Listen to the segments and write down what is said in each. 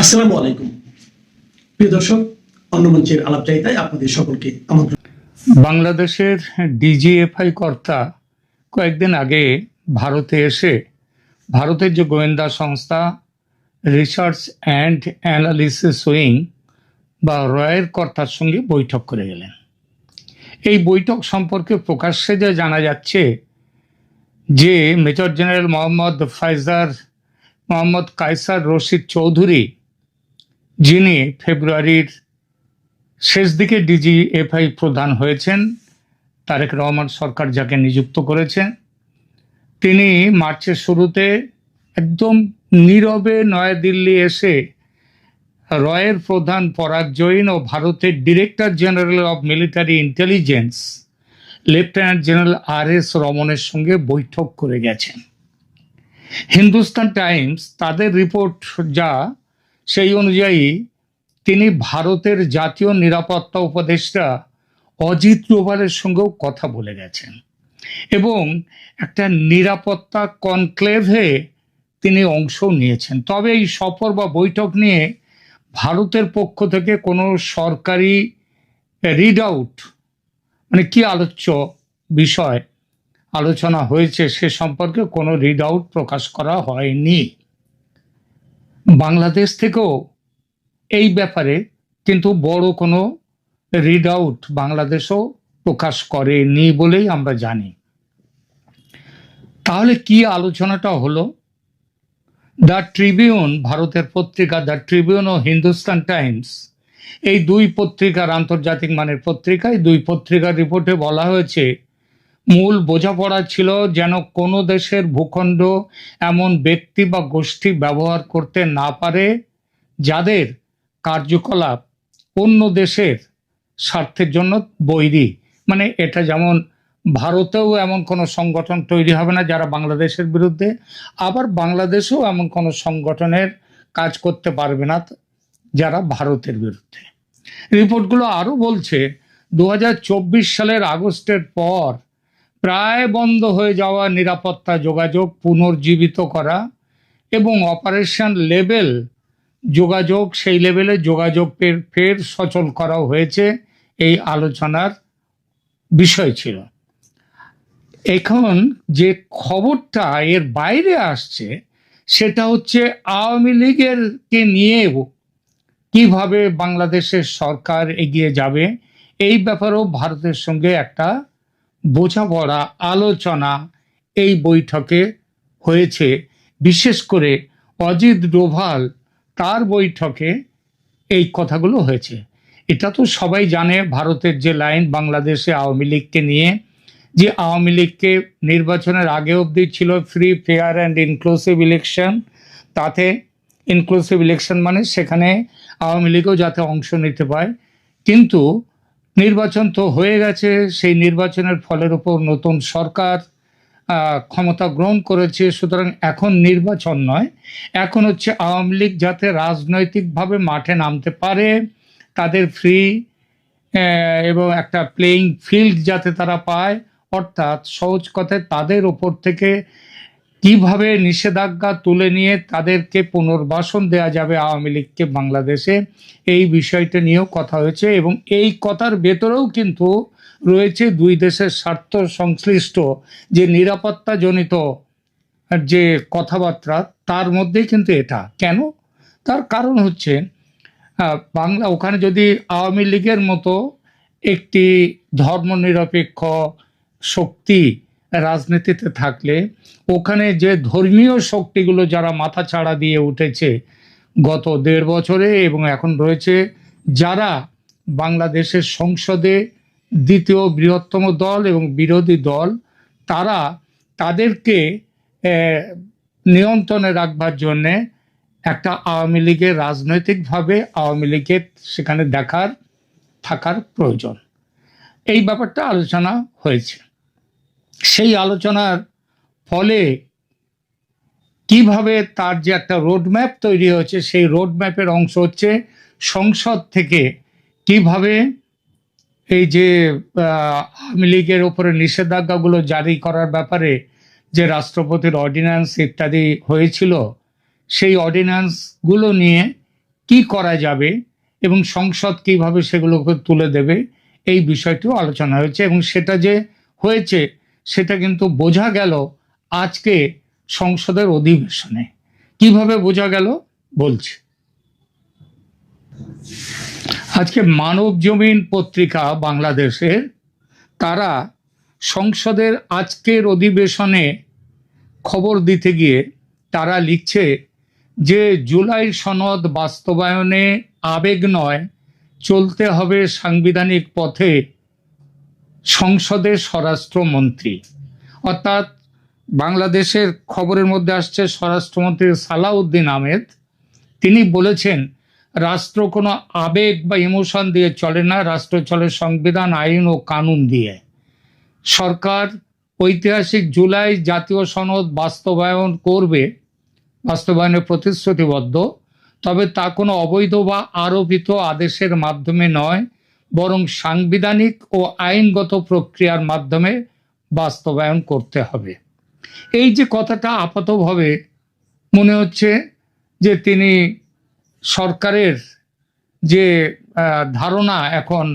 আসসালামু আলাইকুম প্রিয় দর্শক, অন্যমঞ্চের আলাপচারিতায় আপনাদের সকলকে আমন্ত্রণ। বাংলাদেশের ডিজিএফআই কর্তা কয়েকদিন আগে ভারতে এসে ভারতের যে গোয়েন্দা সংস্থা রিসার্চ অ্যান্ড অ্যানালিসিস উইং বা রয়ের কর্তার সঙ্গে বৈঠক করে গেলেন। এই বৈঠক সম্পর্কে প্রকাশ্যে যা জানা যাচ্ছে যে মেজর জেনারেল মোহাম্মদ কায়সার রশিদ চৌধুরী, যিনি ফেব্রুয়ারির শেষ দিকে ডিজিএফআই প্রধান হয়েছেন, তারেক রহমান সরকার যাকে নিযুক্ত করেছেন, তিনি মার্চের শুরুতে একদম নীরবে নয়াদিল্লি এসে রয়ের প্রধান পরাগ জৈন ও ভারতের director general of military intelligence lieutenant general RS. রমনের সঙ্গে বৈঠক করে গেছেন। হিন্দুস্তান টাইমস তাদের রিপোর্ট যা, সেই অনুযায়ী তিনি ভারতের জাতীয় নিরাপত্তা উপদেষ্টা অজিত ডোভালের সঙ্গেও কথা বলে গেছেন এবং একটা নিরাপত্তা কনক্লেভে তিনি অংশ নিয়েছেন। তবে এই সফর বা বৈঠক নিয়ে ভারতের পক্ষ থেকে কোনো সরকারি রিড আউট, মানে কি আলোচ্য বিষয় আলোচনা হয়েছে সে সম্পর্কে কোনো রিড আউট প্রকাশ করা হয়নি। বাংলাদেশ থেকেও এই ব্যাপারে কিন্তু বড় কোনো রিড আউট বাংলাদেশও প্রকাশ করেনি বলেই আমরা জানি। তাহলে কি আলোচনাটা হলো? দ্য ট্রিবিউন, ভারতের পত্রিকা দ্য ট্রিবিউন ও হিন্দুস্তান টাইমস, এই দুই পত্রিকার, আন্তর্জাতিক মানের পত্রিকা, এই দুই পত্রিকার রিপোর্টে বলা হয়েছে মূল বোঝাপড়া ছিল যেন কোনো দেশের ভূখণ্ড এমন ব্যক্তি বা গোষ্ঠী ব্যবহার করতে না পারে যাদের কার্যকলাপ অন্য দেশের স্বার্থের জন্য বৈরী। মানে এটা যেমন ভারতেও এমন কোনো সংগঠন তৈরি হবে না যারা বাংলাদেশের বিরুদ্ধে, আবার বাংলাদেশেও এমন কোনো সংগঠনের কাজ করতে পারবে না যারা ভারতের বিরুদ্ধে। রিপোর্টগুলো আরও বলছে 2024 সালের আগস্টের পর প্রায় বন্ধ হয়ে যাওয়া নিরাপত্তা যোগাযোগ পুনর্জীবিত করা এবং অপারেশন লেভেল যোগাযোগ, সেই লেভেলে যোগাযোগ ফের সচল করাও হয়েছে, এই আলোচনার বিষয় ছিল। এখন যে খবরটা এর বাইরে আসছে সেটা হচ্ছে আওয়ামী লীগেরকে নিয়েও কিভাবে বাংলাদেশের সরকার এগিয়ে যাবে, এই ব্যাপারেও ভারতের সঙ্গে একটা বোঝাপড়া আলোচনা এই বৈঠকে হয়েছে। বিশেষ করে অজিত ডোভাল তার বৈঠকে এই কথাগুলো হয়েছে। এটা তো সবাই জানে ভারতের যে লাইন বাংলাদেশে আওয়ামী লীগকে নিয়ে, যে আওয়ামী লীগকে নির্বাচনের আগে অবধি ছিল free, fair and inclusive election. তাতে ইনক্লুসিভ ইলেকশন মানে সেখানে আওয়ামী লীগও যাতে অংশ নিতে পায়, কিন্তু নির্বাচন তো হয়ে গেছে, সেই নির্বাচনের ফলের উপর নতুন সরকার ক্ষমতা গ্রহণ করেছে। সুতরাং এখন নির্বাচন নয়, এখন হচ্ছে আওয়ামী লীগ যাতে রাজনৈতিকভাবে মাঠে নামতে পারে, তাদের ফ্রি এবং একটা প্লেয়িং ফিল্ড যাতে তারা পায়, অর্থাৎ সহজ কথায় তাদের ওপর থেকে কিভাবে নিষেধাজ্ঞা তুলে নিয়ে তাদেরকে পুনর্বাসন দেওয়া যাবে আওয়ামী লীগকে বাংলাদেশে, এই বিষয়টা নিয়েও কথা হয়েছে। এবং এই কথার ভেতরেও কিন্তু রয়েছে দুই দেশের স্বার্থ সংশ্লিষ্ট যে নিরাপত্তাজনিত যে কথাবার্তা, তার মধ্যে কিন্তু এটা কেন, তার কারণ হচ্ছে ওখানে যদি আওয়ামী লীগের মতো একটি ধর্মনিরপেক্ষ শক্তি রাজনীতিতে থাকলে, ওখানে যে ধর্মীয় শক্তিগুলো যারা মাথা ছাড়া দিয়ে উঠেছে গত 1.5 বছরে এবং এখন রয়েছে, যারা বাংলাদেশের সংসদে দ্বিতীয় বৃহত্তম দল এবং বিরোধী দল, তারা তাদেরকে নিয়ন্ত্রণে রাখবার জন্যে একটা আওয়ামী লীগের রাজনৈতিকভাবে আওয়ামী লীগের সেখানে থাকার প্রয়োজন। এই ব্যাপারটা আলোচনা হয়েছে। সেই আলোচনার ফলে কিভাবে তার যে একটা রোডম্যাপ তৈরি হয়েছে, সেই রোডম্যাপের অংশ হচ্ছে সংসদ থেকে কিভাবে এই যে আওয়ামী লীগের ওপরে নিষেধাজ্ঞাগুলো জারি করার ব্যাপারে যে রাষ্ট্রপতির অর্ডিন্যান্স ইত্যাদি হয়েছিল, সেই অর্ডিন্যান্সগুলো নিয়ে কি করা যাবে এবং সংসদ কিভাবে সেগুলোকে তুলে দেবে, এই বিষয়টিও আলোচনা হয়েছে। এবং সেটা যে হয়েছে সেটা কিন্তু বোঝা গেল আজকে সংসদের অধিবেশনে। কিভাবে বোঝা গেল বলছি। আজকে মানব জমিন পত্রিকা বাংলাদেশের, তারা সংসদের আজকের অধিবেশনে খবর দিতে গিয়ে তারা লিখছে যে জুলাই সনদ বাস্তবায়নে আবেগ নয়, চলতে হবে সাংবিধানিক পথে, সংসদে স্বরাষ্ট্রমন্ত্রী। অর্থাৎ বাংলাদেশের খবরের মধ্যে আসছে স্বরাষ্ট্রমন্ত্রী সালাউদ্দিন আহমেদ, তিনি বলেছেন রাষ্ট্র কোনো আবেগ বা ইমোশন দিয়ে চলে না, রাষ্ট্র চলে সংবিধান, আইন ও কানুন দিয়ে। সরকার ঐতিহাসিক জুলাই জাতীয় সনদ বাস্তবায়ন করবে, বাস্তবায়নে প্রতিশ্রুতিবদ্ধ, তবে তা কোনো অবৈধ বা আরোপিত আদেশের মাধ্যমে নয়, বরং সাংবিধানিক ও আইনগত প্রক্রিয়ার মাধ্যমে বাস্তবায়ন করতে হবে। এই যে কথাটা আপাতভাবে মনে হচ্ছে যে তিনি সরকারের যে ধারণা এখন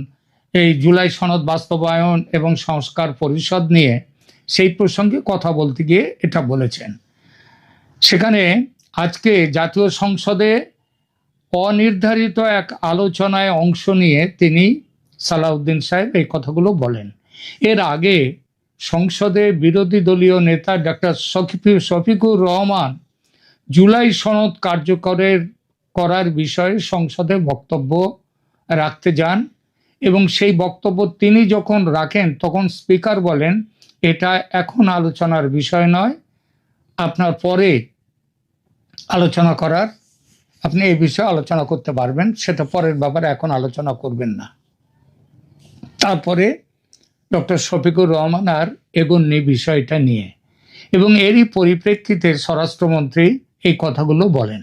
এই জুলাই সনদ বাস্তবায়ন এবং সংস্কার পরিষদ নিয়ে, সেই প্রসঙ্গে কথা বলতে গিয়ে এটা বলেছেন। সেখানে আজকে জাতীয় সংসদে অনির্ধারিত এক আলোচনায় অংশ নিয়ে তিনি সালাউদ্দিন সাহেব এই কথাগুলো বলেন। এর আগে সংসদে বিরোধী দলীয় নেতা ডক্টর শফিকুর রহমান জুলাই সনদ করার বিষয়ে সংসদে বক্তব্য রাখতে যান এবং সেই বক্তব্য তিনি যখন রাখেন তখন স্পিকার বলেন, এটা এখন আলোচনার বিষয় নয়, আপনার পরে আলোচনা করার, আপনি এই বিষয়ে আলোচনা করতে পারবেন, সেটা পরের ব্যাপারে এখন আলোচনা করবেন না। তারপরে ডক্টর শফিকুর রহমান আর এগোননি বিষয়টা নিয়ে, এবং এরই পরিপ্রেক্ষিতে স্বরাষ্ট্রমন্ত্রী এই কথাগুলো বলেন।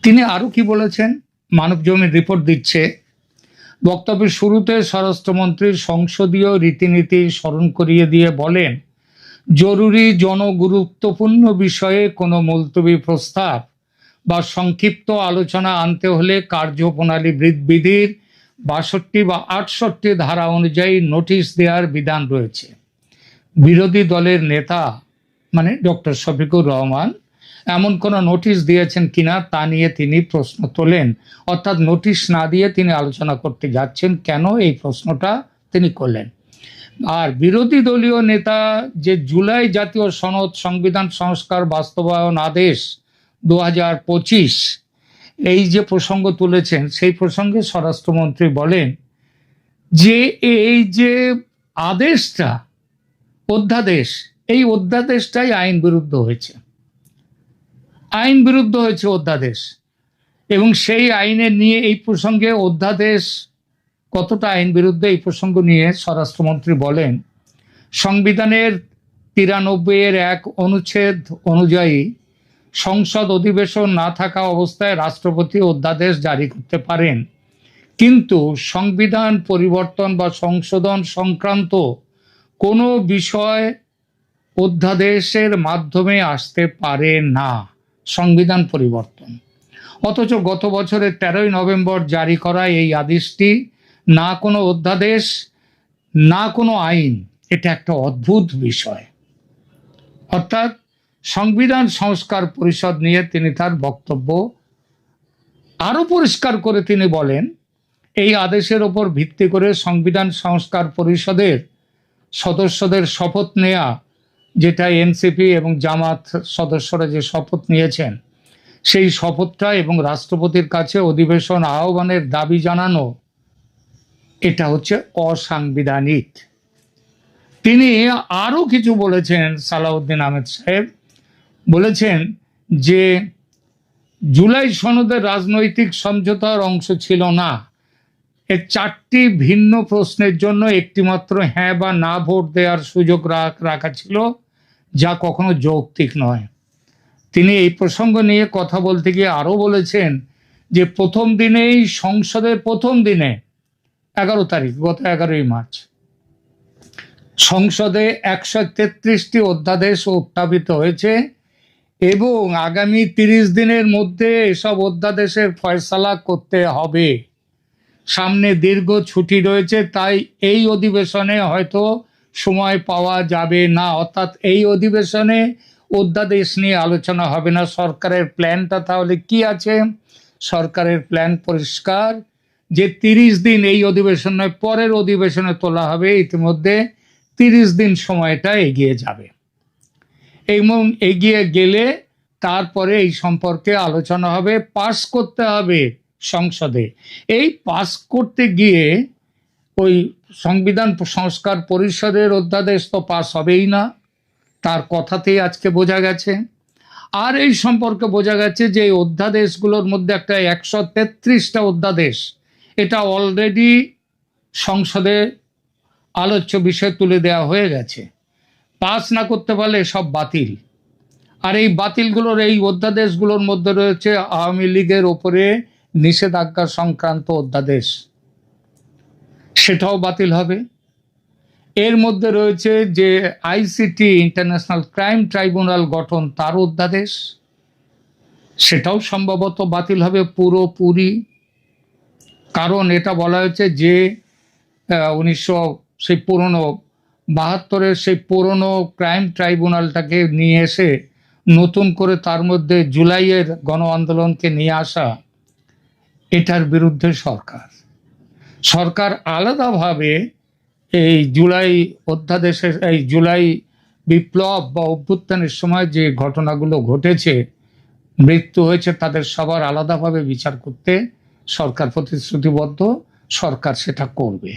তিনি আরও কি বলেছেন, মানব জমিন রিপোর্ট দিচ্ছে। বক্তব্যের শুরুতে স্বরাষ্ট্রমন্ত্রী সংসদীয় রীতিনীতি স্মরণ করিয়ে দিয়ে বলেন, জরুরি জনগুরুত্বপূর্ণ বিষয়ে কোনো মুলতবি প্রস্তাব বা সংক্ষিপ্ত আলোচনা আনতে হলে কার্যপ্রণালী বিধির ৬২ বা ৬৮ ধারা অনুযায়ী নোটিশ দেওয়ার বিধান রয়েছে। বিরোধী দলের নেতা মানে ডক্টর শফিকুর রহমান এমন কোনো নোটিশ দিয়েছেন কিনা তা নিয়ে তিনি প্রশ্ন তোলেন। অর্থাৎ নোটিশ না দিয়ে তিনি আলোচনা করতে যাচ্ছেন কেন, এই প্রশ্নটা তিনি করলেন। আর বিরোধী দলীয় নেতা যে জুলাই জাতীয় সনদ সংবিধান সংস্কার বাস্তবায়ন আদেশ ২০২৫, এই যে প্রসঙ্গ তুলেছেন, সেই প্রসঙ্গে স্বরাষ্ট্রমন্ত্রী বলেন যে এই যে আদেশটা, অধ্যাদেশ, এই অধ্যাদেশটাই আইন বিরুদ্ধ হয়েছে, আইন বিরুদ্ধ হয়েছে অধ্যাদেশ। এবং সেই আইনের নিয়ে এই প্রসঙ্গে অধ্যাদেশ কতটা আইন বিরুদ্ধ, এই প্রসঙ্গ নিয়ে স্বরাষ্ট্রমন্ত্রী বলেন, সংবিধানের ৯৩-১ অনুচ্ছেদ অনুযায়ী সংসদ অধিবেশন না থাকা অবস্থায় রাষ্ট্রপতি অধ্যাদেশ জারি করতে পারেন, কিন্তু সংবিধান পরিবর্তন বা সংশোধন সংক্রান্ত কোনো বিষয় অধ্যাদেশের মাধ্যমে আসতে পারে না, সংবিধান পরিবর্তন। অথচ গত বছরের ১৩ই নভেম্বর জারি করা এই আদেশটি না কোনো অধ্যাদেশ না কোনো আইন, এটা একটা অদ্ভুত বিষয়। অর্থাৎ সংবিধান সংস্কার পরিষদ নিয়ে তিনি তার বক্তব্য আরো পরিষ্কার করে তিনি বলেন, এই আদেশের ওপর ভিত্তি করে সংবিধান সংস্কার পরিষদের সদস্যদের শপথ নেয়া, যেটা এনসিপি এবং জামাত সদস্যরা যে শপথ নিয়েছেন, সেই শপথটা এবং রাষ্ট্রপতির কাছে অধিবেশন আহ্বানের দাবি জানানো, এটা হচ্ছে অসাংবিধানিক। তিনি আরো কিছু বলেছেন, সালাউদ্দিন আহমেদ সাহেব বলেছেন যে জুলাই সনদের রাজনৈতিক সমঝোতার অংশ ছিল না, এর ৪টি ভিন্ন প্রশ্নের জন্য একটিমাত্র হ্যাঁ বা না ভোট দেওয়ার সুযোগ রাখা ছিল, যা কখনো যৌক্তিক নয়। তিনি এই প্রসঙ্গ নিয়ে কথা বলতে গিয়ে আরো বলেছেন যে প্রথম দিনেই, সংসদের প্রথম দিনে ১১ তারিখ, গত ১১ই মার্চ, সংসদে ১৩৩টি অধ্যাদেশ উত্থাপিত হয়েছে এবং আগামী 30 দিনের মধ্যে এসব অধ্যাদেশের ফয়সালা করতে হবে। সামনে দীর্ঘ ছুটি রয়েছে, তাই এই অধিবেশনে হয়তো সময় পাওয়া যাবে না, অর্থাৎ এই অধিবেশনে অধ্যাদেশ নিয়ে আলোচনা হবে না। সরকারের প্ল্যানটা তাহলে কি আছে? সরকারের প্ল্যান পরিষ্কার যে 30 দিন এই অধিবেশন নয়, পরের অধিবেশনে তোলা হবে। ইতিমধ্যে 30 দিন সময়টা এগিয়ে যাবে এবং এগিয়ে গেলে তারপরে এই সম্পর্কে আলোচনা হবে, পাস করতে হবে সংসদে। এই পাস করতে গিয়ে ওই সংবিধান সংস্কার পরিষদের অধ্যাদেশ তো পাস হবেই না, তার কথাতেই আজকে বোঝা গেছে। আর এই সম্পর্কে বোঝা গেছে যে এই অধ্যাদেশগুলোর মধ্যে একটা 133টা অধ্যাদেশ, এটা অলরেডি সংসদে আলোচ্য বিষয় তুলে দেওয়া হয়ে গেছে। পাস না করতে পারলে সব বাতিল। আর এই বাতিলগুলোর, এই অধ্যাদেশগুলোর মধ্যে রয়েছে আওয়ামী লীগের ওপরে নিষেধাজ্ঞা সংক্রান্ত অধ্যাদেশ, সেটাও বাতিল হবে। এর মধ্যে রয়েছে যে আইসিটি ইন্টারন্যাশনাল ক্রাইম ট্রাইব্যুনাল গঠন, তার অধ্যাদেশ, সেটাও সম্ভবত বাতিল হবে পুরোপুরি। কারণ এটা বলা হয়েছে যে 1972 সেই পুরনো ক্রাইম ট্রাইব্যুনালটাকে নিয়ে এসে নতুন করে তার মধ্যে জুলাইয়ের গণ আন্দোলনকে নিয়ে আসা, এটার বিরুদ্ধে সরকার আলাদাভাবে এই জুলাই অধ্যাদেশের, এই জুলাই বিপ্লব বা অভ্যুত্থানের সময় যে ঘটনাগুলো ঘটেছে, মৃত্যু হয়েছে, তাদের সবার আলাদাভাবে বিচার করতে সরকার প্রতিশ্রুতিবদ্ধ, সরকার সেটা করবে।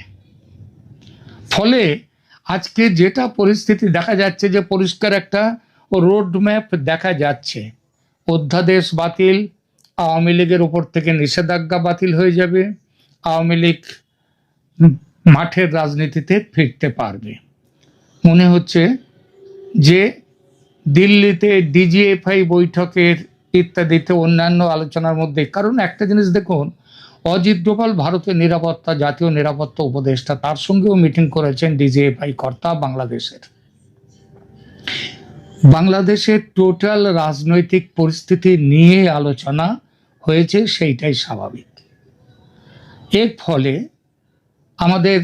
ফলে আজকে যেটা পরিস্থিতি দেখা যাচ্ছে যে পরিষ্কার একটা রোড ম্যাপ দেখা যাচ্ছে। অধ্যাদেশ বাতিল, আওয়ামী লীগের উপর থেকে নিষেধাজ্ঞা বাতিল হয়ে যাবে, আওয়ামী লীগ মাঠের রাজনীতিতে ফিরতে পারবে। মনে হচ্ছে যে দিল্লিতে ডিজিএফআই বৈঠকের ইত্যাদিতে অন্যান্য আলোচনার মধ্যে, কারণ একটা জিনিস দেখুন, অজিত ডোভাল ভারতের নিরাপত্তা, জাতীয় নিরাপত্তা উপদেষ্টা, তার সঙ্গেও মিটিং করেছেন ডিজিএফআই কর্তা। বাংলাদেশের টোটাল রাজনৈতিক পরিস্থিতি নিয়ে আলোচনা হয়েছে, সেইটাই স্বাভাবিক। এর ফলে আমাদের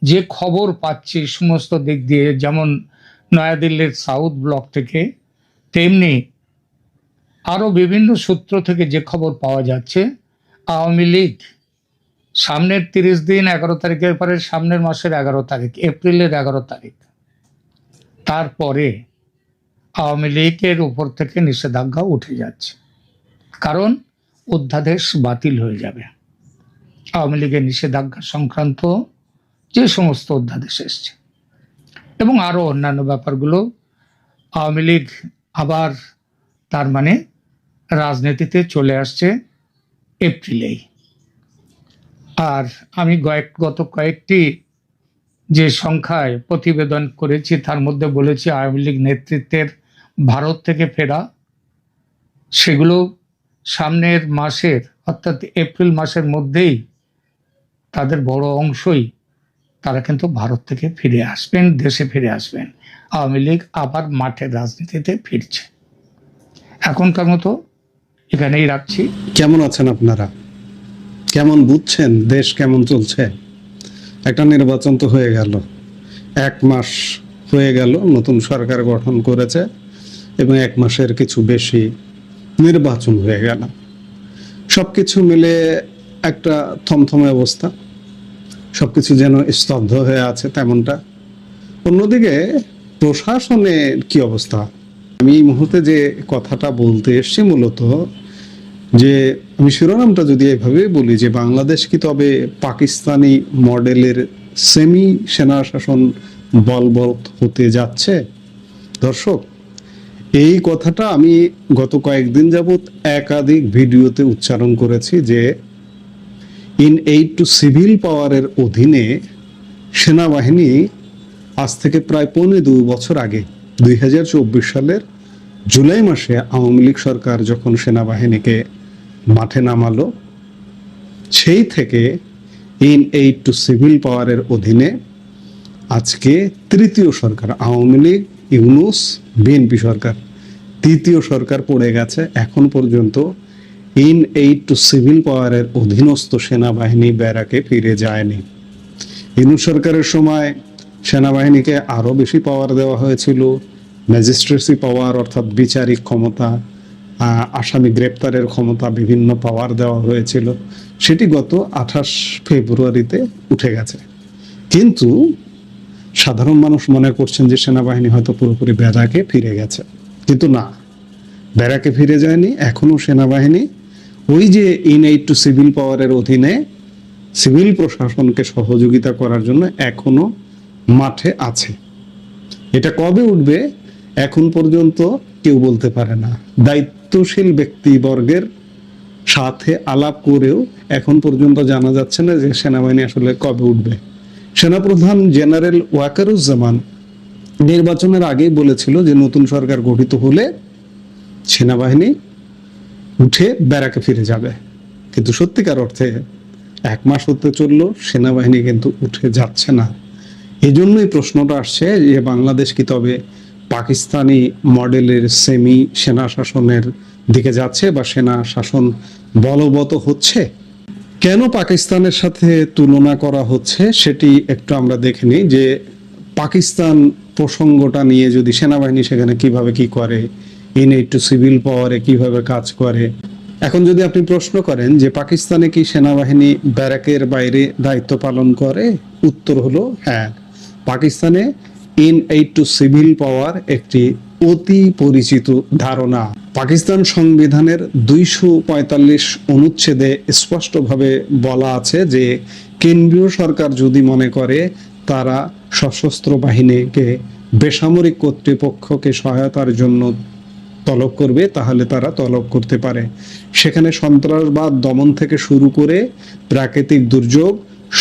যে খবর পাচ্ছি সমস্ত দিক দিয়ে, যেমন নয়াদিল্লির সাউথ ব্লক থেকে, তেমনি আরও বিভিন্ন সূত্র থেকে যে খবর পাওয়া যাচ্ছে, আওয়ামী লীগ সামনের 30 দিন, 11 তারিখের পরে সামনের মাসের 11 তারিখ, এপ্রিলের 11 তারিখ, তারপরে আওয়ামী লীগের উপর থেকে নিষেধাজ্ঞা উঠে যাচ্ছে। কারণ অধ্যাদেশ বাতিল হয়ে যাবে। আওয়ামী লীগের নিষেধাজ্ঞা সংক্রান্ত যে সমস্ত অধ্যাদেশ এসছে এবং আরও অন্যান্য ব্যাপারগুলো, আওয়ামী লীগ আবার তার মানে রাজনীতিতে চলে আসছে এপ্রিলেই। আর আমি গত কয়েকটি যে সংখ্যায় প্রতিবেদন করেছি তার মধ্যে বলেছি আওয়ামী লীগ নেতৃত্বের ভারত থেকে ফেরা, সেগুলো সামনের মাসের, অর্থাৎ এপ্রিল মাসের মধ্যেই তাদের বড় অংশই তারা কিন্তু ভারত থেকে ফিরে আসবেন, দেশে ফিরে আসবেন। আওয়ামী লীগ আবার মাঠের রাজনীতিতে ফিরছে। এখনকার মতো এখানেই রাখছি। কেমন আছেন আপনারা? কেমন বুঝছেন দেশ কেমন চলছে? একটা নির্বাচন তো হয়ে গেল, 1 মাস হয়ে গেল নতুন সরকার গঠন করেছে এবং 1 মাসের কিছু বেশি নির্বাচন হয়ে গেল। সবকিছু মিলে একটা থমথমে অবস্থা, সবকিছু যেন স্তব্ধ হয়ে আছে তেমনটা। অন্যদিকে প্রশাসনের কি অবস্থা? আমি এই মুহূর্তে যে কথাটা বলতে এসছি মূলত, যে আমি শিরোনামটা যদি এভাবে বলি যে বাংলাদেশ কি তবে পাকিস্তানি মডেলের সেমি সেনা শাসন বলবৎ হতে যাচ্ছে? দর্শক, এই কথাটা আমি গত কয়েকদিন যাবৎ একাধিক ভিডিওতে উচ্চারণ করেছি যে ইন এইড টু সিভিল পাওয়ারের অধীনে সেনাবাহিনী আজ থেকে প্রায় 2.25 বছর আগে 2024 সালের জুলাই মাসে আওয়ামী লীগ সরকার যখন সেনাবাহিনীকে মাঠে নামালো, সেই থেকে ইন এইড টু সিভিল পাওয়ারের অধীনে আজকে তৃতীয় সরকার, আওয়ামী লীগ, ইউনূস, বিএনপি সরকার, তৃতীয় সরকার পড়ে গেছে, এখন পর্যন্ত ইন এইড টু সিভিল পাওয়ারের অধীনস্থ সেনাবাহিনী ব্যারাকে ফিরে যায়নি। ইউনূস সরকারের সময় সেনাবাহিনীকে আরো বেশি পাওয়ার দেওয়া হয়েছিল, ম্যাজিস্ট্রেসি পাওয়ার অর্থাৎ বিচারিক ক্ষমতা, আসামি গ্রেপ্তারের ক্ষমতা, বিভিন্ন পাওয়ার দেওয়া হয়েছিল। সেটি গত 28 ফেব্রুয়ারিতে উঠে গেছে। কিন্তু সাধারণ মানুষ মনে করছেন যে সেনাবাহিনী হয়তো পুরোপুরি ব্যারাকে ফিরে গেছে, কিন্তু না, ব্যারাকে ফিরে যায়নি। এখনো সেনাবাহিনী ওই যে ইন এইড টু সিভিল পাওয়ারের অধীনে সিভিল প্রশাসনকে সহযোগিতা করার জন্য এখনো মাঠে আছে। এটা কবে উঠবে এখন পর্যন্ত কেউ বলতে পারে না। দায়িত্বশীল ব্যক্তিবর্গের সাথে আলাপ করেও এখন পর্যন্ত জানা যাচ্ছে না যে সেনাবাহিনী আসলে কবে উঠবে। সেনাপ্রধান জেনারেল ওয়াকারুজ্জামান নির্বাচনের আগেই বলেছিল যে নতুন সরকার গঠিত হলে সেনাবাহিনী উঠে ব্যারাকে ফিরে যাবে, কিন্তু সত্যিকার অর্থে 1 মাস হতে চললো, সেনাবাহিনী কিন্তু উঠে যাচ্ছে না। এই জন্যই প্রশ্নটা আসছে যে বাংলাদেশ কি তবে পাকিস্তানি মডেলের সেমি সেনা শাসনের দিকে যাচ্ছে বা সেনা শাসন বলবৎ হচ্ছে? কেন পাকিস্তানের সাথে তুলনা করা হচ্ছে সেটি একটু আমরা দেখে নিই। যে পাকিস্তান প্রসঙ্গটা নিয়ে যদি সেনাবাহিনী সেখানে কিভাবে কি করে, ইন এইড টু সিভিল পাওয়ারে কিভাবে কাজ করে। এখন যদি আপনি প্রশ্ন করেন যে পাকিস্তানে কি সেনাবাহিনী ব্যারাকের বাইরে দায়িত্ব পালন করে, উত্তর হলো হ্যাঁ। পাকিস্তানে ইন এইড টু সিভিল পাওয়ার একটি অতি পরিচিত ধারণা। পাকিস্তান সংবিধানের 245 অনুচ্ছেদে স্পষ্টভাবে বলা আছে যে কেন্দ্রীয় সরকার যদি মনে করে তারা সশস্ত্র বাহিনীকে বেসামরিক কর্তৃপক্ষকে সহায়তার জন্য তলব করবে, তাহলে তারা তলব করতে পারে। সেখানে সন্ত্রাসবাদ দমন থেকে শুরু করে প্রাকৃতিক দুর্যোগ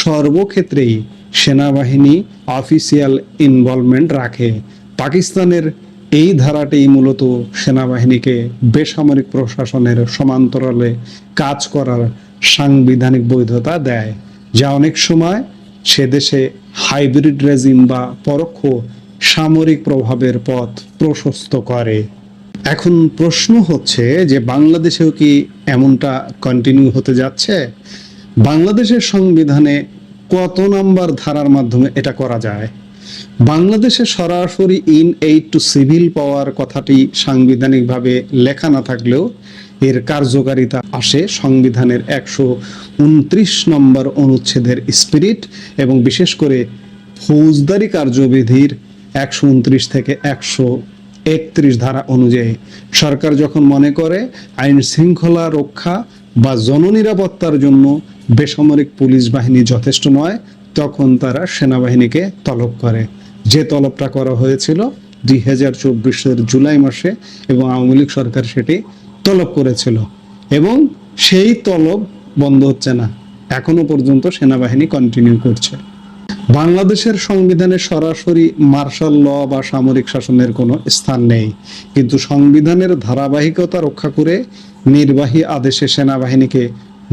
সর্বক্ষেত্রেই সেনাবাহিনী অফিসিয়াল ইনভলভমেন্ট রাখে। পাকিস্তানের এই ধারাটি মূলত সেনাবাহিনীকে বেসামরিক প্রশাসনের সমান্তরালে কাজ করার সাংবিধানিক বৈধতা দেয়, যা অনেক সময় সে দেশে হাইব্রিড রেজিম বা পরোক্ষ সামরিক প্রভাবের পথ প্রশস্ত করে। এখন প্রশ্ন হচ্ছে যে বাংলাদেশেও কি এমনটা কন্টিনিউ হতে যাচ্ছে? বাংলাদেশের সংবিধানে কত নম্বর ধারার মাধ্যমে এটা করা যায়? বাংলাদেশে সরাসরি ইন এইড টু সিভিল পাওয়ার কথাটি সাংবিধানিকভাবে লেখা না থাকলেও এর কার্যকারিতা আসে সংবিধানের 129 নম্বর অনুচ্ছেদের স্পিরিট এবং বিশেষ করে ফৌজদারি কার্যবিধির 129 থেকে 131 ধারা অনুযায়ী। সরকার যখন মনে করে আইন শৃঙ্খলা রক্ষা বা জননিরাপত্তার জন্য বেসামরিক পুলিশ বাহিনী যথেষ্ট নয়, তখন তারা সেনাবাহিনীকে তলব করে। যে তলবটা করা হয়েছিল 2024 জুলাই মাসে এবং আওয়ামী লীগ সরকার সেটি তলব করেছিল এবং সেই তলব বন্ধ হচ্ছে না, এখনো পর্যন্ত সেনাবাহিনী কন্টিনিউ করছে। বাংলাদেশের সংবিধানে সরাসরি মার্শাল ল বা সামরিক শাসনের কোনো স্থান নেই, কিন্তু সংবিধানের ধারাবাহিকতা রক্ষা করে নির্বাহী আদেশে সেনাবাহিনীকে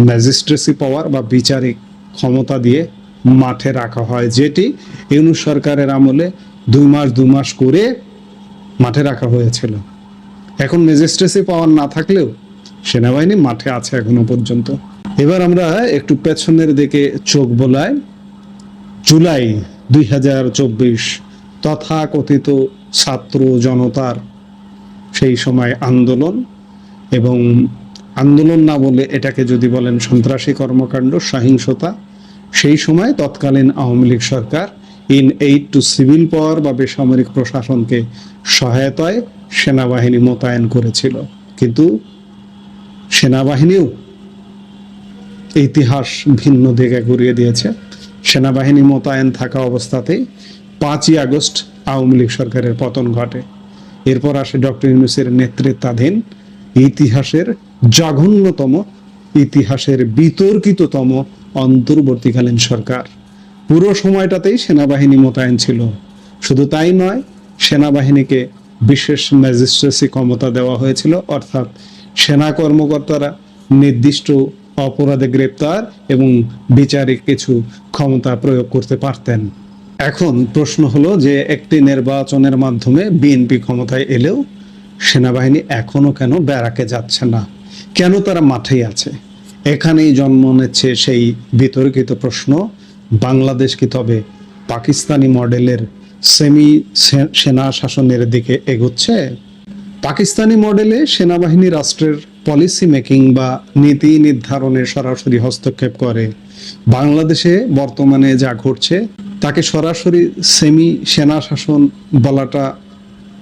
ম্যাজিস্ট্রেসি পাওয়ার বা বিচারিক ক্ষমতা দিয়ে মাঠে রাখা হয়, যেটি ইউনূস সরকারের আমলে 2 মাস করে মাঠে রাখা হয়েছিল। এখন ম্যাজিস্ট্রেসি পাওয়ার না থাকলেও সেনাবাহিনী মাঠে আছে এখনো পর্যন্ত। এবার আমরা একটু পেছনের দিকে চোখ বোলাই। জুলাই 2024 তথাকথিত ছাত্র জনতার সেই সময় আন্দোলন, এবং আন্দোলন না বলে এটাকে যদি বলেন সন্ত্রাসী কর্মকাণ্ড, সহিংসতা, সেই সময় তৎকালীন আওয়ামী লীগ সরকার in aid to civil power বা বেসামরিক প্রশাসনকে সহায়তায় সেনাবাহিনী মোতায়েন করেছিল। কিন্তু সেনাবাহিনীও ইতিহাস ভিন্ন দিকে ঘুরিয়ে দিয়েছে। সেনাবাহিনী মোতায়েন থাকা অবস্থাতেই 5ই আগস্ট আওয়ামী লীগ সরকারের পতন ঘটে। এরপর আসে ডক্টর ইউনূসের নেতৃত্বাধীন ইতিহাসের জঘন্যতম, ইতিহাসের বিতর্কিততম অন্তর্বর্তীকালীন সরকার। পুরো সময়টাতেই সেনাবাহিনী মোতায়েন ছিল। শুধু তাই নয়, সেনাবাহিনীকে বিশেষ ম্যাজিস্ট্রেসি ক্ষমতা দেওয়া হয়েছিল, অর্থাৎ সেনা কর্মকর্তারা নির্দিষ্ট অপরাধে গ্রেপ্তার এবং বিচারিক কিছু ক্ষমতা প্রয়োগ করতে পারতেন। এখন প্রশ্ন হলো যে একটি নির্বাচনের মাধ্যমে বিএনপি ক্ষমতায় এলেও সেনাবাহিনী এখনো কেন ব্যারাকে যাচ্ছে না, কেন তারা মাঠেই আছে? এখানেই জন্ম নিচ্ছে সেই বিতর্কিত প্রশ্ন, বাংলাদেশ কি তবে পাকিস্তানি মডেলের সেমি সেনা শাসনের দিকে এগোচ্ছে? পাকিস্তানি মডেলে সেনাবাহিনী রাষ্ট্রের পলিসি মেকিং বা নীতি নির্ধারণে সরাসরি হস্তক্ষেপ করে। বাংলাদেশে বর্তমানে যা ঘটছে তাকে সরাসরি সেমি সেনা শাসন বলাটা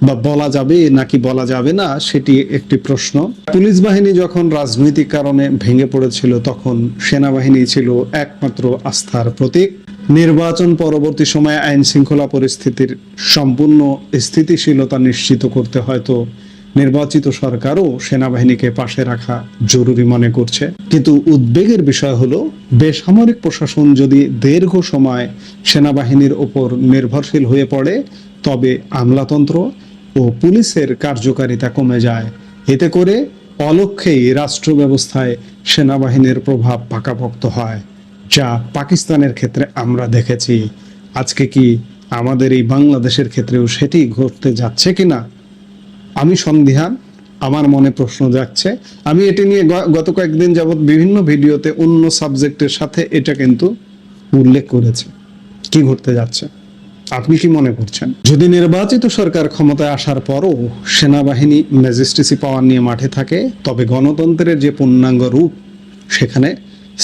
বা বলা যাবে নাকি বলা যাবে না, সেটি একটি প্রশ্ন। পুলিশ বাহিনী যখন রাজনৈতিক কারণে ভেঙে পড়েছিল তখন সেনাবাহিনী ছিল একমাত্র আস্থার প্রতীক। নির্বাচন পরবর্তী সময়ে আইন শৃঙ্খলা পরিস্থিতির সম্পূর্ণ স্থিতিশীলতা নিশ্চিত করতে হয়তো নির্বাচিত সরকারও সেনাবাহিনীকে পাশে রাখা জরুরি মনে করছে। কিন্তু উদ্বেগের বিষয় হলো, বেসামরিক প্রশাসন যদি দীর্ঘ সময় সেনাবাহিনীর ওপর নির্ভরশীল হয়ে পড়ে তবে আমলাতন্ত্র ও পুলিশের কার্যকারিতা কমে যায়। এতে করে অলক্ষ্যেই রাষ্ট্র ব্যবস্থায় সেনাবাহিনীর প্রভাব পাকাপোক্ত হয়, যা পাকিস্তানের ক্ষেত্রে আমরা দেখেছি। আজকে কি আমাদের এই বাংলাদেশের ক্ষেত্রেও সেটি ঘটতে যাচ্ছে কিনা আমি সন্দিহান, আমার মনে প্রশ্ন যাচ্ছে। আমি এটি নিয়ে গত কয়েকদিন যাবৎ বিভিন্ন ভিডিওতে অন্য সাবজেক্টের সাথে এটা কিন্তু উল্লেখ করেছে। কি ঘটতে যাচ্ছে আপনি কি মনে করছেন? যদি নির্বাচিত সরকার ক্ষমতায় আসার পরও সেনাবাহিনী ম্যাজিস্ট্রেসি পাওয়ার নিয়ে মাঠে থাকে তবে গণতন্ত্রের যে পূর্ণাঙ্গ রূপ সেখানে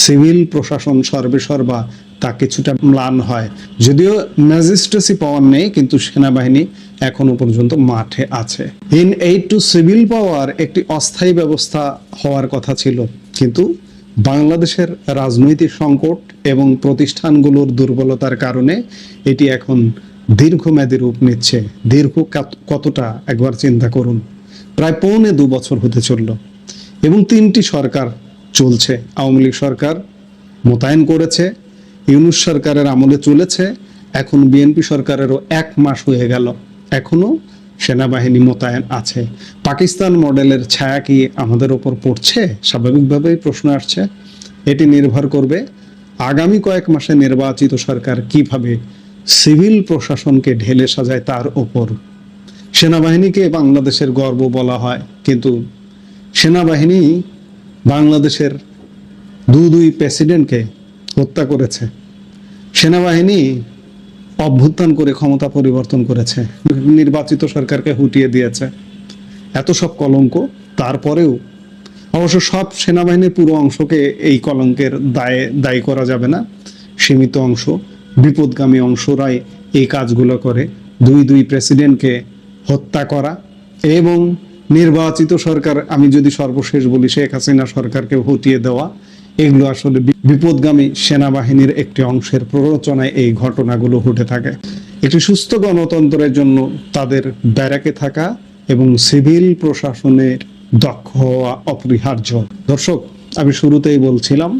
সিভিল প্রশাসন সর্বেসর্বা তা কিছুটা ম্লান হয়। যদিও ম্যাজিস্ট্রেসি পাওয়ার নেই কিন্তু সেনাবাহিনী এখনো পর্যন্ত মাঠে আছে। ইন এইড টু সিভিল পাওয়ার একটি অস্থায়ী ব্যবস্থা হওয়ার কথা ছিল, কিন্তু বাংলাদেশের রাজনৈতিক সংকট এবং প্রতিষ্ঠানগুলোর দুর্বলতার কারণে এটি এখন দীর্ঘমেয়াদী রূপ নিচ্ছে। দীর্ঘ কতটা একবার চিন্তা করুন, প্রায় 2.25 বছর হতে চলল এবং 3টি সরকার চলছে। আওয়ামী লীগ সরকার মোতায়েন করেছে, ইউনূস সরকারের আমলে চলেছে, এখন বিএনপি সরকারেরও 1 মাস হয়ে গেল, এখনো সেনাবাহিনী মোতায়েন আছে। পাকিস্তান মডেলের ছায়া কি আমাদের ওপর পড়ছে? স্বাভাবিকভাবেই প্রশ্ন আসছে। এটি নির্ভর করবে আগামী কয়েক মাসে নির্বাচিত সরকার কিভাবে সিভিল প্রশাসনকে ঢেলে সাজায় তার ওপর। সেনাবাহিনীকে বাংলাদেশের গর্ব বলা হয়, কিন্তু সেনাবাহিনী বাংলাদেশের দুই প্রেসিডেন্টকে হত্যা করেছে। সেনাবাহিনী অভ্যুত্থান করে ক্ষমতা পরিবর্তন করেছে, নির্বাচিত সরকারকে হুটিয়ে দিয়েছে। এত সব কলঙ্ক, তারপরেও অবশ্য সব সেনাবাহিনীর পুরো অংশকে এই কলঙ্কের দায়ী করা যাবে না। সীমিত অংশ, বিপদগামী অংশরাই এই কাজগুলো করে। দুই প্রেসিডেন্টকে হত্যা করা এবং নির্বাচিত সরকার, আমি যদি সর্বশেষ বলি শেখ হাসিনা সরকারকে হটিয়ে দেওয়া, এগুলো আসলে বিপদগামী সেনাবাহিনীর একটি অংশের প্ররোচনায় এই ঘটনাগুলো ঘটে থাকে। একটি সুস্থ গণতন্ত্রের জন্য তাদের ব্যারাকে থাকা এবং সিভিল প্রশাসনে দক্ষ হওয়া অপরিহার্য। দর্শক, আমি শুরুতেই বলছিলাম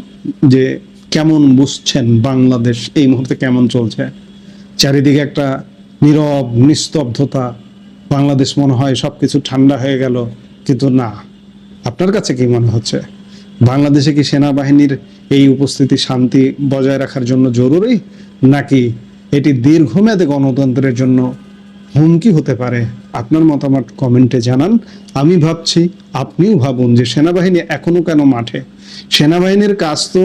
যে কেমন বুঝছেন বাংলাদেশ এই মুহূর্তে কেমন চলছে। চারিদিকে একটা নীরব নিস্তব্ধতা, বাংলাদেশ মনে হয় সবকিছু ঠান্ডা হয়ে গেল, কিন্তু না। আপনার কাছে কি মনে হচ্ছে? বাংলাদেশে কি সেনাবাহিনীর এই উপস্থিতি শান্তি বজায় রাখার জন্য জরুরি, নাকি এটি দীর্ঘমেয়াদী গণতন্ত্রের জন্য হুমকি হতে পারে? আপনার মতামত কমেন্টে জানান। আমি ভাবছি, আপনিও ভাবুন যে সেনাবাহিনী এখনো কেন মাঠে। সেনাবাহিনীর কাজ তো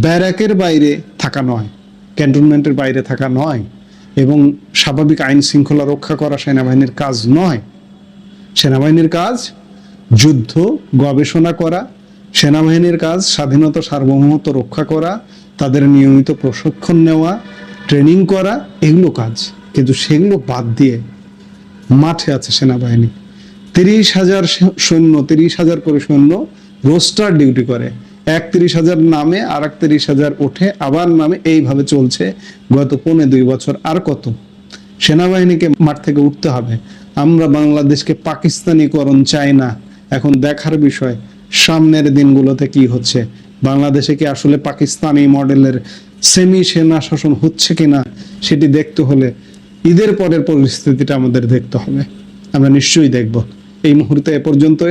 ব্যারাকের বাইরে থাকা নয়, ক্যান্টনমেন্টের বাইরে থাকা নয়, এবং স্বাভাবিক আইন শৃঙ্খলা রক্ষা করা সেনাবাহিনীর কাজ নয়। সেনাবাহিনীর কাজ যুদ্ধ গবেষণা করা, সেনাবাহিনীর কাজ স্বাধীনতা সার্বভৌমত্ব রক্ষা করা, তাদের নিয়মিত প্রশিক্ষণ নেওয়া, ট্রেনিং করা, এগুলো কাজ। কিন্তু সেগুলো বাদ দিয়ে মাঠে আছে সেনাবাহিনী। 30,000 সৈন্য, 30,000 করে সৈন্য রোস্টার ডিউটি করে। 31,000 নামে, আর 31,000 ওঠে, আবার নামে, এইভাবে চলছে গত 2.25 বছর। আর কত? সেনাবাহিনীকে মাঠ থেকে উঠতে হবে। আমরা বাংলাদেশকে পাকিস্তানিকরণ চাই না। এখন দেখার বিষয় সামনের দিনগুলোতে কি হচ্ছে। বাংলাদেশে কি আসলে পাকিস্তানি মডেলের সেমি সেনা শাসন হচ্ছে কিনা সেটি দেখতে হলে ঈদের পরের পরিস্থিতিটা আমাদের দেখতে হবে। আমরা নিশ্চয়ই দেখব। এই মুহূর্তে এ পর্যন্ত।